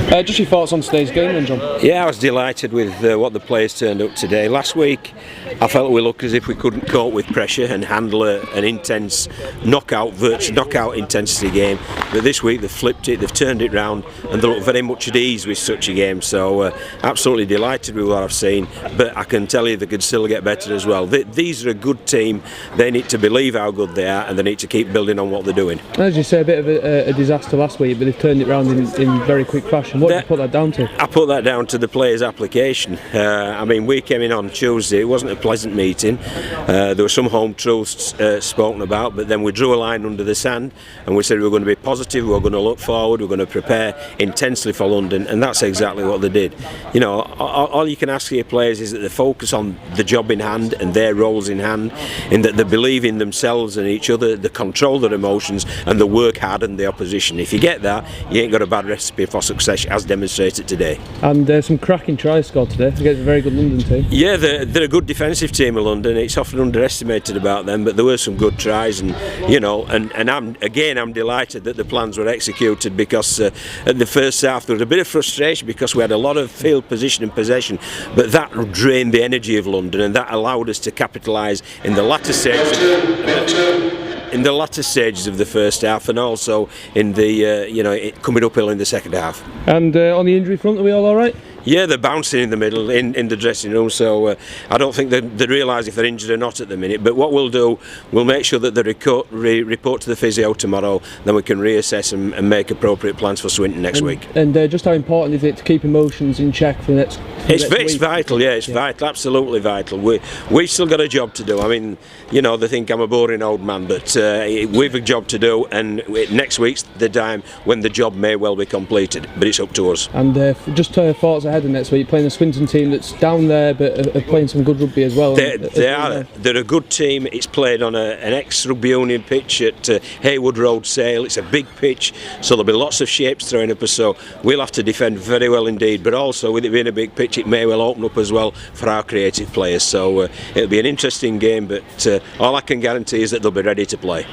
Just your thoughts on today's game then, John? Yeah, I was delighted with what the players turned up today. Last week I felt we looked as if we couldn't cope with pressure and handle an intense knockout intensity game, but this week they've flipped it, they've turned it round, and they look very much at ease with such a game. So absolutely delighted with what I've seen, but I can tell you they could still get better as well. These are a good team. They need to believe how good they are, and they need to keep building on what they're doing. As you say, a bit of a disaster last week, but they've turned it round in very quick fashion. What do you put that down to? I put that down to the players' application. I mean, we came in on Tuesday, it wasn't a pleasant meeting. There were some home truths spoken about, but then we drew a line under the sand and we said we were going to be positive, we were going to look forward, we were going to prepare intensely for London, and that's exactly what they did. You know, all you can ask of your players is that they focus on the job in hand and their roles in hand, in that they believe in themselves and each other, they control their emotions, and they work hard on the opposition. If you get that, you ain't got a bad recipe for success, as demonstrated today. And there's some cracking tries scored today against a very good London team. Yeah, they're a good defensive team of London. It's often underestimated about them, but there were some good tries, and you know, and I'm delighted that the plans were executed, because at the first half there was a bit of frustration because we had a lot of field position and possession, but that drained the energy of London, and that allowed us to capitalise in the latter stages of the first half, and also in the coming uphill in the second half. And on the injury front, are we all right? Yeah, they're bouncing in the middle in the dressing room, so I don't think they realise if they're injured or not at the minute. But what we'll do, we'll make sure that they report to the physio tomorrow, then we can reassess and make appropriate plans for Swinton next week. And just how important is it to keep emotions in check for the next It's vital, yeah, it's vital, absolutely vital. We've still got a job to do. I mean, you know, they think I'm a boring old man, but we've a job to do, and next week's the time when the job may well be completed, but it's up to us. And just thoughts ahead of next week, playing a Swinton team that's down there but are playing some good rugby as well. They're a good team. It's played on an ex-rugby union pitch at Haywood Road, Sale. It's a big pitch, so there'll be lots of shapes thrown up us, so we'll have to defend very well indeed, but also with it being a big pitch it may well open up as well for our creative players, so it'll be an interesting game, but all I can guarantee is that they'll be ready to play.